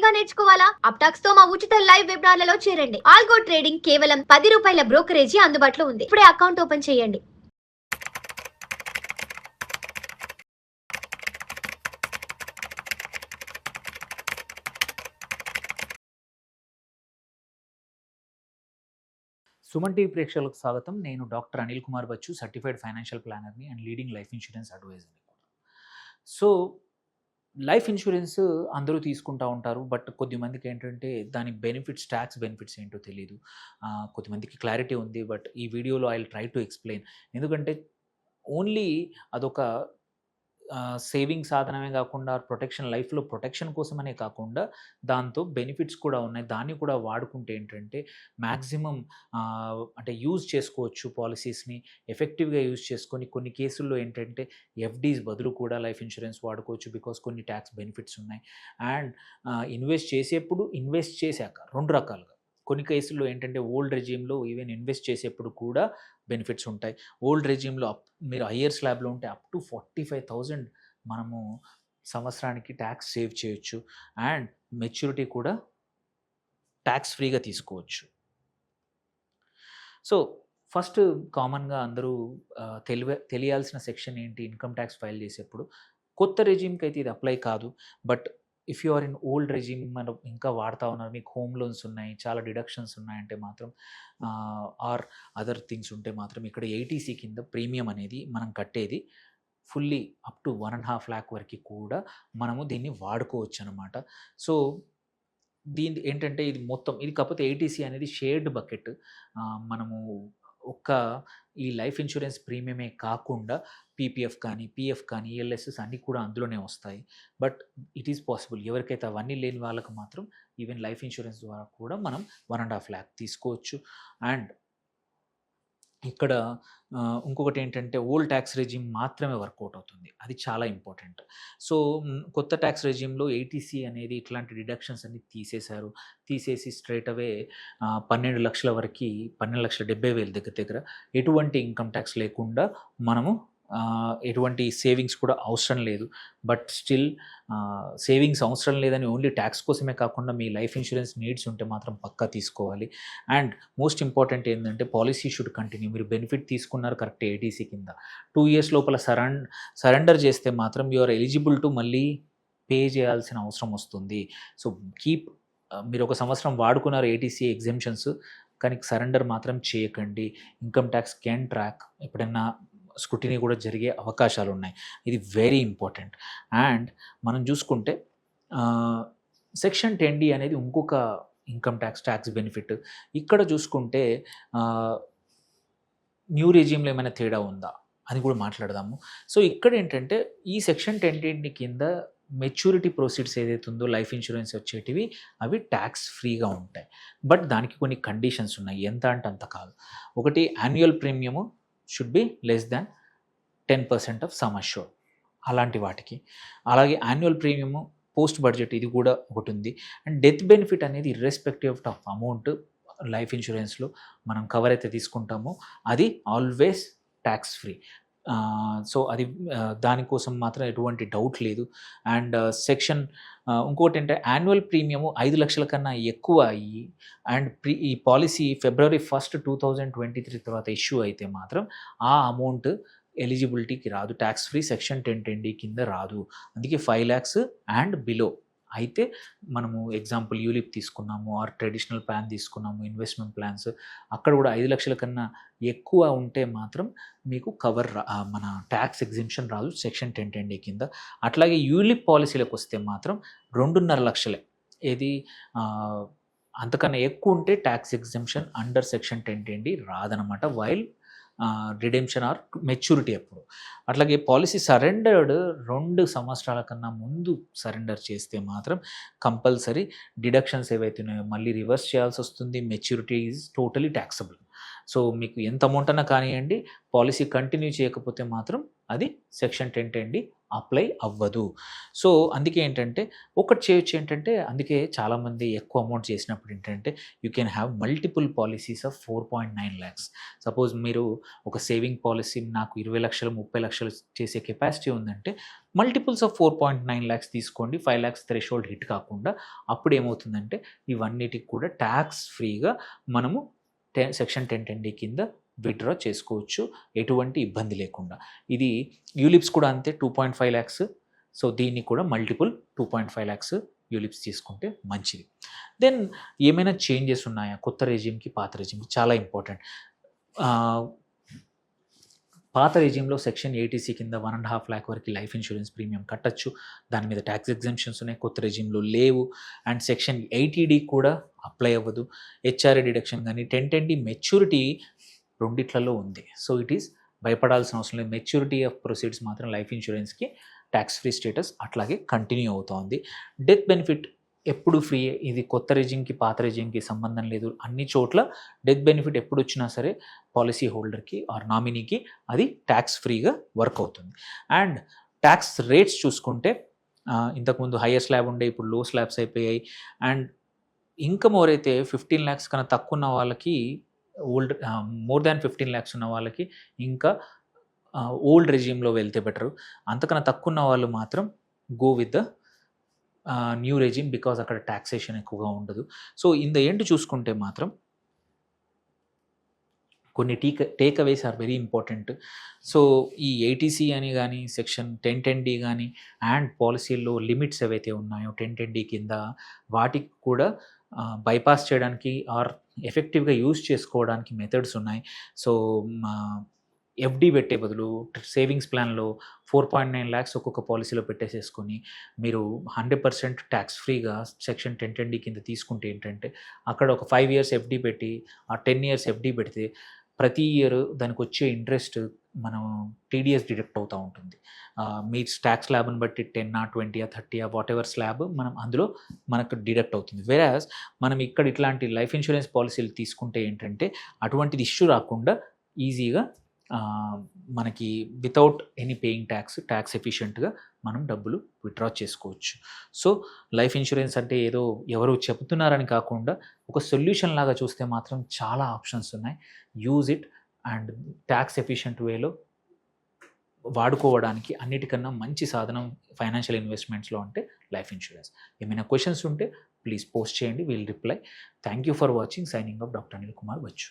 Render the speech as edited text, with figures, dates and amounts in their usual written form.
గా నేర్చుకోవాలా? అప్టాక్స్ తో మా ఉచిత లైవ్ వెబినార్లలో చేరండి. ఆల్గో ట్రేడింగ్ కేవలం ₹10 బ్రోకరేజీ అందుబాటులో ఉంది. ఇప్పుడే అకౌంట్ ఓపెన్ చేయండి. సుమన్ టీవీ ప్రేక్షకులకు స్వాగతం. నేను doctor Anil Kumar Bachchu, certified financial ప్లానర్ని అండ్ లీడింగ్ లైఫ్ ఇన్సూరెన్స్ అడ్వైజర్ని కూడా. సో లైఫ్ ఇన్సూరెన్స్ అందరూ తీసుకుంటూ ఉంటారు. బట్ కొద్దిమందికి ఏంటంటే దాని బెనిఫిట్స్, ట్యాక్స్ బెనిఫిట్స్ ఏంటో తెలియదు. కొద్దిమందికి క్లారిటీ ఉంది. బట్ ఈ వీడియోలో I will try to explain. ఎందుకంటే ఓన్లీ అదొక సేవింగ్ సాధనమే కాకుండా ప్రొటెక్షన్, లైఫ్లో ప్రొటెక్షన్ కోసమనే కాకుండా దాంతో బెనిఫిట్స్ కూడా ఉన్నాయి. దాన్ని కూడా వాడుకుంటే ఏంటంటే మ్యాక్సిమం అంటే యూజ్ చేసుకోవచ్చు. పాలసీస్ని ఎఫెక్టివ్గా యూజ్ చేసుకొని కొన్ని కేసుల్లో ఏంటంటే ఎఫ్డీస్ బదులు కూడా లైఫ్ ఇన్సూరెన్స్ వాడుకోవచ్చు. బికాస్ కొన్ని ట్యాక్స్ బెనిఫిట్స్ ఉన్నాయి. అండ్ ఇన్వెస్ట్ చేసేప్పుడు, ఇన్వెస్ట్ చేశాక రెండు రకాలుగా. కొన్ని కేసుల్లో ఏంటంటే ఓల్డ్ రెజీమ్లో ఈవెన్ ఇన్వెస్ట్ చేసేప్పుడు కూడా బెనిఫిట్స్ ఉంటాయి. ఓల్డ్ రెజీమ్లో మీరు హయ్యర్ స్లాబ్లో ఉంటే అప్ టు 45,000 మనము సంవత్సరానికి ట్యాక్స్ సేవ్ చేయొచ్చు. అండ్ మెచ్యూరిటీ కూడా ట్యాక్స్ ఫ్రీగా తీసుకోవచ్చు. సో ఫస్ట్ కామన్గా అందరూ తెలియాల్సిన సెక్షన్ ఏంటి ఇన్కమ్ ట్యాక్స్ ఫైల్ చేసేప్పుడు. కొత్త రెజీమ్కి అయితే ఇది అప్లై కాదు. But if you are in old regime, మనం ఇంకా వాడుతూ ఉన్నారు, మీకు హోమ్ లోన్స్ ఉన్నాయి, చాలా డిడక్షన్స్ ఉన్నాయంటే మాత్రం ఆర్ అదర్ థింగ్స్ ఉంటే మాత్రం ఇక్కడ ఏటీసీ కింద ప్రీమియం అనేది మనం కట్టేది ఫుల్లీ అప్ టు 1.5 lakh వరకు కూడా మనము దీన్ని వాడుకోవచ్చు అనమాట. సో దీని ఏంటంటే ఇది మొత్తం ఇది కాకపోతే ఏటీసీ అనేది షేర్డ్ బకెట్. మనము ఒక్క ఈ లైఫ్ ఇన్సూరెన్స్ ప్రీమియమే కాకుండా పీపీఎఫ్ కానీ, పిఎఫ్ కానీ, ఈఎల్ఎస్ఎస్ అన్నీ కూడా అందులోనే వస్తాయి. బట్ ఇట్ ఈస్ పాసిబుల్ ఎవరికైతే అవన్నీ లేని వాళ్ళకు మాత్రం ఈవెన్ లైఫ్ ఇన్సూరెన్స్ ద్వారా కూడా మనం 1.5 lakh తీసుకోవచ్చు. అండ్ ఇక్కడ ఇంకొకటి ఏంటంటే ఓల్డ్ ట్యాక్స్ రెజీమ్ మాత్రమే వర్కౌట్ అవుతుంది. అది చాలా ఇంపార్టెంట్. సో కొత్త ట్యాక్స్ రెజీమ్లో ఏటీసీ అనేది ఇట్లాంటి డిడక్షన్స్ అన్ని తీసేసి స్ట్రైట్ అవే 12 లక్షల వరకు, 12,70,000 దగ్గర ఎటువంటి ఇన్కమ్ ట్యాక్స్ లేకుండా మనము ఎటువంటి సేవింగ్స్ కూడా అవసరం లేదు. బట్ స్టిల్ సేవింగ్స్ అవసరం లేదని ఓన్లీ ట్యాక్స్ కోసమే కాకుండా మీ లైఫ్ ఇన్సూరెన్స్ నీడ్స్ ఉంటే మాత్రం పక్కా తీసుకోవాలి. అండ్ మోస్ట్ ఇంపార్టెంట్ ఏంటంటే పాలసీ షుడ్ కంటిన్యూ. మీరు బెనిఫిట్ తీసుకున్నారు కరెక్ట్ ఏటీసీ కింద, 2 years లోపల సరెండర్ చేస్తే మాత్రం యు ఆర్ ఎలిజిబుల్ టు మళ్ళీ పే చేయాల్సిన అవసరం వస్తుంది. సో మీరు ఒక సంవత్సరం వాడుకున్నారు ఏటీసీ ఎగ్జెంప్షన్స్, కానీ సరెండర్ మాత్రం చేయకండి. ఇన్కమ్ ట్యాక్స్ క్యాన్ ట్రాక్, ఎప్పుడైనా స్క్రూటినీ కూడా జరిగే అవకాశాలు ఉన్నాయి. ఇది వెరీ ఇంపార్టెంట్. అండ్ మనం చూసుకుంటే సెక్షన్ 10D అనేది ఇంకొక ఇన్కమ్ ట్యాక్స్ బెనిఫిట్. ఇక్కడ చూసుకుంటే న్యూ రెజీమ్లో ఏమైనా తేడా ఉందా అని కూడా మాట్లాడదాము. సో ఇక్కడ ఏంటంటే ఈ సెక్షన్ 10D కింద మెచ్యూరిటీ ప్రొసీడ్స్ ఏదైతే ఉందో లైఫ్ ఇన్సూరెన్స్ వచ్చేటివి అవి ట్యాక్స్ ఫ్రీగా ఉంటాయి. బట్ దానికి కొన్ని కండిషన్స్ ఉన్నాయి. ఎంత అంటే అంత కాదు. ఒకటి, annual premium should be less than 10% of sum assured, అలాంటి వాటికి. అలాగే యాన్యువల్ ప్రీమియము పోస్ట్ బడ్జెట్ ఇది కూడా ఒకటి ఉంది. అండ్ డెత్ బెనిఫిట్ అనేది ఇర్రెస్పెక్టివ్ ఆఫ్ అమౌంట్ లైఫ్ ఇన్సూరెన్స్లో మనం కవర్ అయితే తీసుకుంటామో అది ఆల్వేస్ ట్యాక్స్ ఫ్రీ. సో అది దానికోసం మాత్రం ఎటువంటి డౌట్ లేదు. అండ్ సెక్షన్ ఇంకోటి అంటే యాన్యువల్ ప్రీమియము 5 లక్షల కన్నా ఎక్కువ అయ్యి అండ్ ఈ పాలసీ February 1, 2023 తర్వాత ఇష్యూ అయితే మాత్రం ఆ అమౌంట్ ఎలిజిబిలిటీకి రాదు. ట్యాక్స్ ఫ్రీ సెక్షన్ 1010D కింద రాదు. అందుకే 5 lakhs అండ్ బిలో అయితే మనము ఎగ్జాంపుల్ యూలిప్ తీసుకున్నాము, ఆర్ ట్రెడిషనల్ ప్లాన్ తీసుకున్నాము, ఇన్వెస్ట్మెంట్ ప్లాన్స్, అక్కడ కూడా 5 లక్షల కన్నా ఎక్కువ ఉంటే మాత్రం మీకు మన ట్యాక్స్ ఎగ్జెంప్షన్ రాదు సెక్షన్ 1010D కింద. అట్లాగే యూలిప్ పాలసీలకు వస్తే మాత్రం 2.5 లక్షలే. ఏది అంతకన్నా ఎక్కువ ఉంటే tax exemption under section 1010D రాదనమాట. వైల్ రిడెంప్షన్ ఆర్ మెచ్యూరిటీ అప్పుడు. అట్లాగే పాలసీ సరెండర్డ్ 2 సంవత్సరాల కన్నా ముందు సరెండర్ చేస్తే మాత్రం కంపల్సరీ డిడక్షన్స్ ఏవైతే ఉన్నాయో మళ్ళీ రివర్స్ చేయాల్సి వస్తుంది. Maturity is totally taxable. So మీకు ఎంత అమౌంట్ అన్నా కానివ్వండి, పాలసీ కంటిన్యూ చేయకపోతే మాత్రం అది సెక్షన్ 1010D అప్లై అవ్వదు. సో, అందుకే ఏంటంటే ఒకటి చేయొచ్చు ఏంటంటే, అందుకే చాలామంది ఎక్కువ అమౌంట్ చేసినప్పుడు ఏంటంటే, you can have multiple policies of 4.9 lakhs. Suppose మీరు ఒక సేవింగ్ పాలిసీ నాకు 20 లక్షలు, 30 లక్షలు చేసే కెపాసిటీ ఉందంటే, మల్టిపుల్స్ ఆఫ్ 4.9 లాక్స్ తీసుకోండి. 5 లాక్స్ థ్రెషోల్డ్ హిట్ కాకుండా. అప్పుడు ఏమవుతుందంటే, ఇవన్నిటికి కూడా ట్యాక్స్ ఫ్రీగా మనము సెక్షన్ 1010D కింద విత్‌డ్రా చేసుకోవచ్చు. ఎటువంటి ఇబ్బంది లేకుండా. ఇది యూలిప్స్ కూడా అంతే 2.5 లాక్స్. సో, దీన్ని కూడా మల్టిపుల్ 2.5 లాక్స్ యూలిప్స్ తీసుకుంటే మంచిది. దెన్ ఏమైనా చేంజెస్ ఉన్నాయా కొత్త రెజ్యూమ్‌కి, పాత రెజ్యూమ్‌కి? చాలా ఇంపార్టెంట్. పాత రెజ్యూమ్‌లో సెక్షన్ 80C కింద 1.5 లాక్ వరకు లైఫ్ ఇన్సూరెన్స్ ప్రీమియం కట్టొచ్చు. దాని మీద ట్యాక్స్ ఎగ్జెంప్షన్స్ ఉన్నాయి. కొత్త రెజ్యూమ్‌లో లేవు. అండ్ సెక్షన్ 80D కూడా అప్లై అవ్వదు. హెచ్ఆర్ఏ డిడక్షన్ కానీ 1010D మెచ్యూరిటీ రెండిట్లలో ఉంది. సో, ఇట్ ఈస్ భయపడాల్సిన అవసరం లేదు. మెచ్యూరిటీ ఆఫ్ ప్రొసీడ్స్ మాత్రం లైఫ్ ఇన్సూరెన్స్‌కి ట్యాక్స్ ఫ్రీ స్టేటస్ అట్లాగే కంటిన్యూ అవుతోంది. డెత్ బెనిఫిట్ ఎప్పుడు ఫ్రీయే. ఇది కొత్త రెజ్యూమ్‌కి, పాత రెజ్యూమ్‌కి సంబంధం లేదు. అన్ని చోట్ల డెత్ బెనిఫిట్ ఎప్పుడొచ్చినా సరే పాలిసీ హోల్డర్‌కి ఆర్ నామినీకి అది ట్యాక్స్ ఫ్రీగా వర్క్ అవుతుంది. అండ్ ట్యాక్స్ రేట్స్ చూసుకుంటే ఇంతకుముందు హైయర్ స్లాబ్ ఉండే, ఇప్పుడు లో స్లాబ్స్ అయిపోయాయి. అండ్ ఇన్కమ్ ఎవరైతే 15 లాక్స్ కన్నా తక్కువ ఉన్న వాళ్ళకి మోర్ దాన్ 15 లాక్స్ ఉన్న వాళ్ళకి ఇంకా ఓల్డ్ రెజ్యూమ్‌లో వెళ్తే బెటరు. అంతకన్నా తక్కువ ఉన్న వాళ్ళు మాత్రం go with the new regime because అక్కడ టాక్సేషన్ ఎక్కువగా ఉండదు. సో, ఇన్ ద ఎండ్ చూసుకుంటే మాత్రం కొన్ని takeaways are very important. So, ఈ 80C అని గానీ, సెక్షన్ 1010D గానీ అండ్ పాలిసీల్లో లిమిట్స్ ఏవైతే ఉన్నాయో 1010D కింద వాటికి కూడా బైపాస్ చేయడానికి ఆర్ ఎఫెక్టివ్‌గా యూజ్ చేసుకోవడానికి మెథడ్స్ ఉన్నాయి. సో, ఎఫ్‌డి పెట్టే బదులు సేవింగ్స్ ప్లాన్‌లో 4.9 లాక్స్ ఒక్కొక్క పాలిసీలో పెట్టేసేసుకొని మీరు 100% ట్యాక్స్ ఫ్రీగా సెక్షన్ 1010D కింద తీసుకుంటే ఏంటంటే, అక్కడ ఒక 5 ఇయర్స్ ఎఫ్‌డి పెట్టి, ఆ 10 ఇయర్స్ ఎఫ్‌డి పెడితే ప్రతి ఇయర్ దానికొచ్చే ఇంట్రెస్ట్ మనం టీడీఎస్ డిడక్ట్ అవుతూ ఉంటుంది. మీ ట్యాక్స్ స్లాబ్‌ని బట్టి 10 20 30 వాటెవర్ స్లాబ్ మనం అందులో మనకు డిడక్ట్ అవుతుంది. వేరాజ్ మనం ఇక్కడ ఇట్లాంటి లైఫ్ ఇన్సూరెన్స్ పాలిసీలు తీసుకుంటే ఏంటంటే, అటువంటిది ఇష్యూ రాకుండా ఈజీగా మనకి వితౌట్ ఎనీ పేయింగ్ ట్యాక్స్ ఎఫిషియెంట్‌గా మనం డబ్బులు విత్‌డ్రా చేసుకోవచ్చు. సో, లైఫ్ ఇన్సూరెన్స్ అంటే ఏదో ఎవరో చెప్తున్నారని కాకుండా ఒక సొల్యూషన్ లాగా చూస్తే మాత్రం చాలా ఆప్షన్స్ ఉన్నాయి. Use it and tax efficient వేలో వాడుకోవడానికి అన్నిటికన్నా మంచి సాధనం ఫైనాన్షియల్ ఇన్వెస్ట్మెంట్స్‌లో అంటే లైఫ్ ఇన్సూరెన్స్. ఏమైనా క్వెషన్స్ ఉంటే ప్లీజ్ పోస్ట్ చేయండి. Will reply. Thank you for watching. Signing off doctor Anil Kumar Bachu.